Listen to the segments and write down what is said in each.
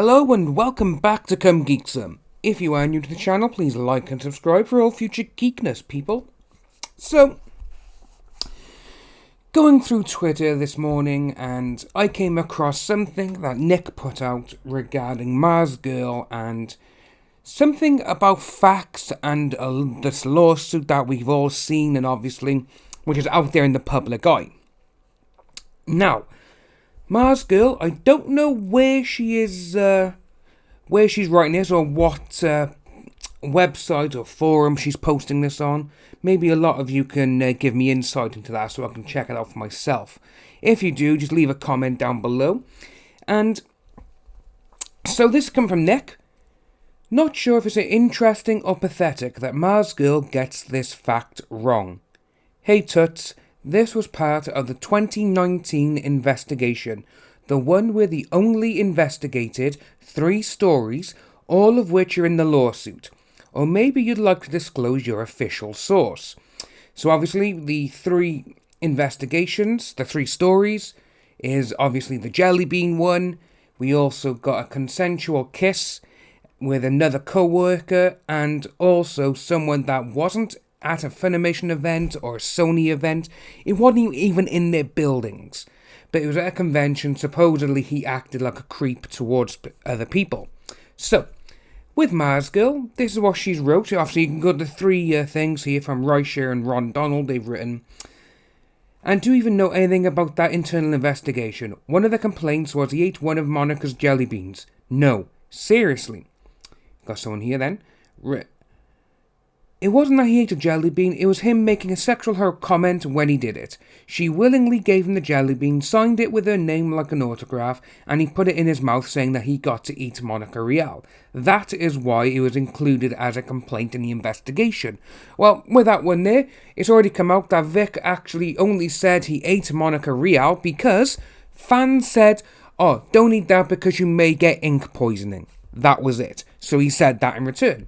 Hello and welcome back to Come Geek Some. If you are new to the channel, please like and subscribe for all future geekness, people. So, going through Twitter this morning, and I came across something that Nick put out regarding Mars Girl and something about facts and this lawsuit that we've all seen and obviously, which is out there in the public eye. Now, Mars Girl, I don't know where she is, where she's writing this or what website or forum she's posting this on. Maybe a lot of you can give me insight into that so I can check it out for myself. If you do, just leave a comment down below. And so this comes from Nick. Not sure if it's interesting or pathetic that Mars Girl gets this fact wrong. Hey Tuts. This was part of the 2019 investigation, the one where they only investigated 3 stories, all of which are in the lawsuit. Or maybe you'd like to disclose your official source. So obviously the 3 investigations, the 3 stories, is obviously the jelly bean one. We also got a consensual kiss with another co-worker and also someone that wasn't at a Funimation event or a Sony event. It wasn't even in their buildings. But it was at a convention. Supposedly he acted like a creep towards other people. So, with Mars Girl, this is what she's wrote. Obviously you can go to the 3 things here from Reicher and Ron Donald they've written. And do you even know anything about that internal investigation? One of the complaints was he ate one of Monica's jelly beans. No, seriously. Got someone here then. It wasn't that he ate a jelly bean, it was him making a sexual comment when he did it. She willingly gave him the jelly bean, signed it with her name like an autograph, and he put it in his mouth saying that he got to eat Monica Rial. That is why it was included as a complaint in the investigation. Well, with that one there, it's already come out that Vic actually only said he ate Monica Rial because fans said, "Oh, don't eat that because you may get ink poisoning." That was it. So he said that in return.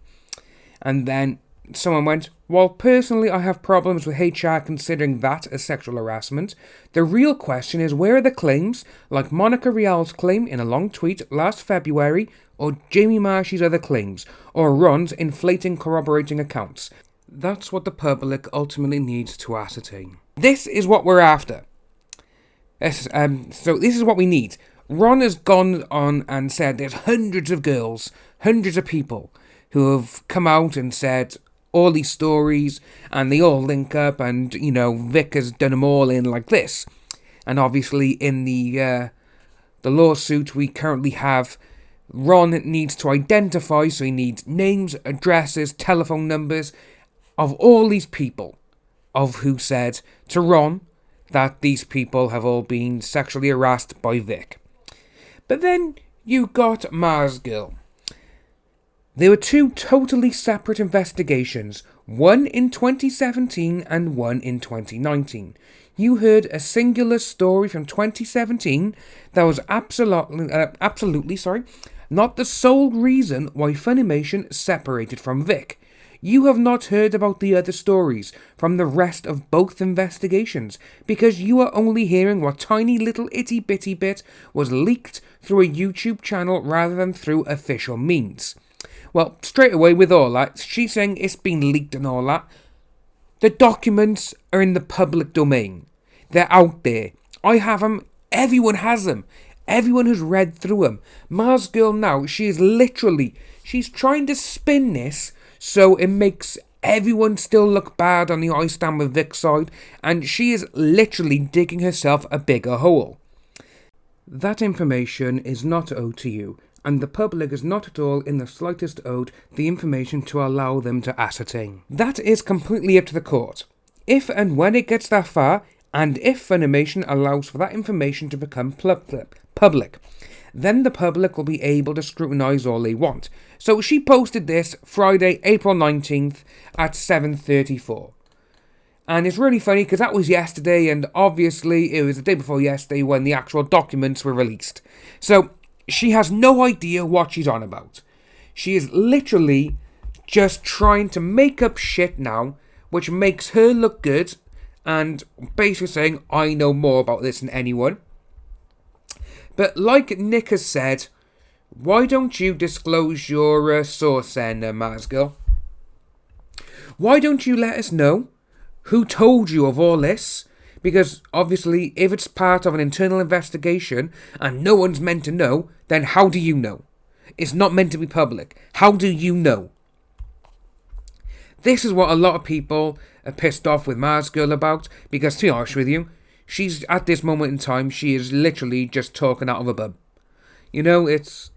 And then someone went, "While personally I have problems with HR considering that as sexual harassment, the real question is where are the claims, like Monica Rial's claim in a long tweet last February, or Jamie Marsh's other claims, or Ron's inflating corroborating accounts? That's what the public ultimately needs to ascertain. This is what we're after. So this is what we need. Ron has gone on and said there's hundreds of girls, hundreds of people who have come out and said all these stories, and they all link up, and, you know, Vic has done them all in like this. And obviously in the lawsuit we currently have Ron needs to identify, so he needs names, addresses, telephone numbers of all these people of who said to Ron that these people have all been sexually harassed by Vic. But then you got Mars Girl. There were 2 totally separate investigations, one in 2017 and one in 2019. You heard a singular story from 2017 that was absolutely not the sole reason why Funimation separated from Vic. You have not heard about the other stories from the rest of both investigations because you are only hearing what tiny little itty bitty bit was leaked through a YouTube channel rather than through official means. Well, straight away with all that, she's saying it's been leaked and all that. The documents are in the public domain. They're out there. I have them. Everyone has them. Everyone has read through them. Mars Girl now, she's trying to spin this so it makes everyone still look bad on the I Stand With Vic side, and she is literally digging herself a bigger hole. That information is not owed to you, and the public is not at all in the slightest owed the information to allow them to ascertain. That is completely up to the court. If and when it gets that far, and if Funimation allows for that information to become public, then the public will be able to scrutinise all they want. So she posted this Friday, April 19th at 7:34. And it's really funny because that was yesterday, and obviously it was the day before yesterday when the actual documents were released. So she has no idea what she's on about. She is literally just trying to make up shit now, which makes her look good, and basically saying, I know more about this than anyone. But like Nick has said, Why don't you disclose your source then, Mars Girl? Why don't you let us know who told you of all this? Because obviously, if it's part of an internal investigation and no one's meant to know, then how do you know? It's not meant to be public. How do you know? This is what a lot of people are pissed off with Mars Girl about, because to be honest with you, she's, at this moment in time, she is literally just talking out of her bum. You know, it's...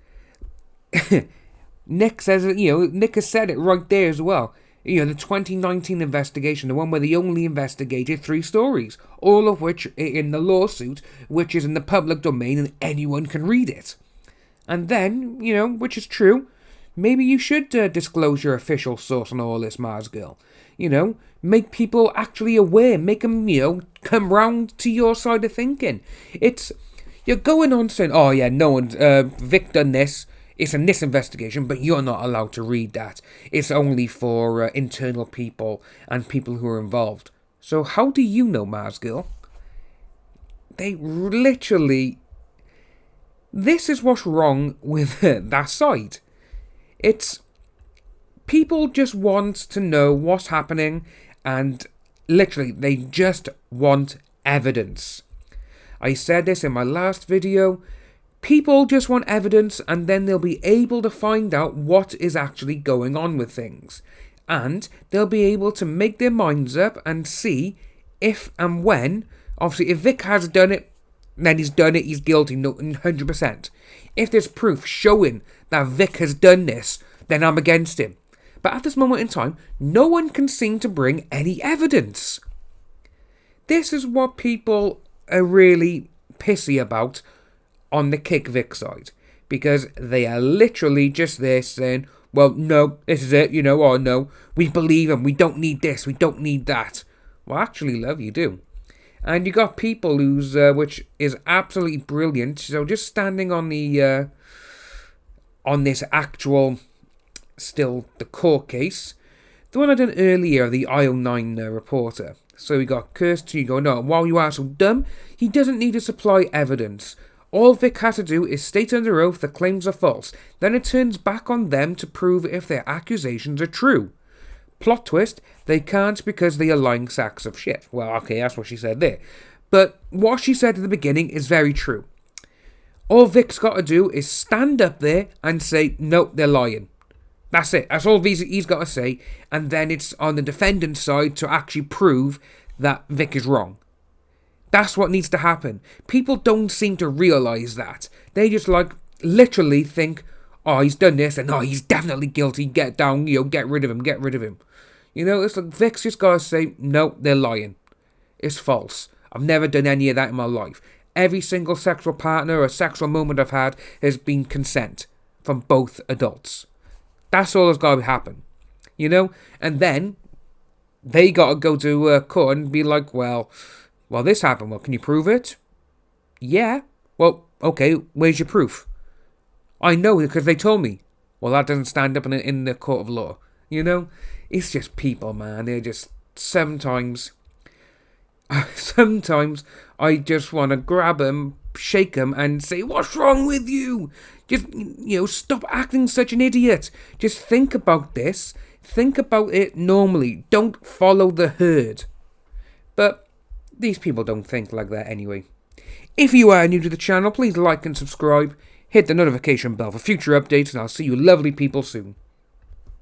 Nick says it, Nick has said it right there as well. The 2019 investigation, the one where they only investigated 3 stories, all of which are in the lawsuit, which is in the public domain and anyone can read it. And then, which is true, maybe you should disclose your official source on all this, Mars Girl. Make people actually aware, make them, come round to your side of thinking. You're going on saying, oh yeah, no one's, Vic done this, it's in this investigation, but you're not allowed to read that. It's only for internal people and people who are involved. So how do you know, Mars Girl? They literally... This is what's wrong with that side. It's... People just want to know what's happening, and literally, they just want evidence. I said this in my last video. People just want evidence, and then they'll be able to find out what is actually going on with things. And they'll be able to make their minds up and see if and when. Obviously, if Vic has done it, then he's done it, he's guilty, 100%. If there's proof showing that Vic has done this, then I'm against him. But at this moment in time, no one can seem to bring any evidence. This is what people are really pissy about on the KickVic side, because they are literally just there saying, well, no, this is it, or no, we believe him, we don't need this, we don't need that. Well, actually, love, you do. And you got people which is absolutely brilliant, so just standing on the, on this actual, still, the court case, the one I done earlier, the IO9 reporter. So we got Kirsty going, no, while you are so dumb, he doesn't need to supply evidence. All Vic has to do is state under oath the claims are false. Then it turns back on them to prove if their accusations are true. Plot twist, they can't because they are lying sacks of shit. Well, okay, that's what she said there. But what she said at the beginning is very true. All Vic's got to do is stand up there and say, no, they're lying. That's it. That's all he's got to say. And then it's on the defendant's side to actually prove that Vic is wrong. That's what needs to happen. People don't seem to realise that. They just literally think, oh, he's done this, and oh, he's definitely guilty, get down, get rid of him. It's like Vic's just got to say, no, they're lying. It's false. I've never done any of that in my life. Every single sexual partner or sexual moment I've had has been consent from both adults. That's all that's got to happen. And then they got to go to court and be like, well, this happened. Well, can you prove it? Yeah. Well, okay, where's your proof? I know because they told me. Well, that doesn't stand up in the court of law. It's just people, man. They're just sometimes I just want to grab them, shake them, and say, what's wrong with you? Just, stop acting such an idiot. Just think about this. Think about it normally. Don't follow the herd. But these people don't think like that anyway. If you are new to the channel, please like and subscribe. Hit the notification bell for future updates, and I'll see you lovely people soon.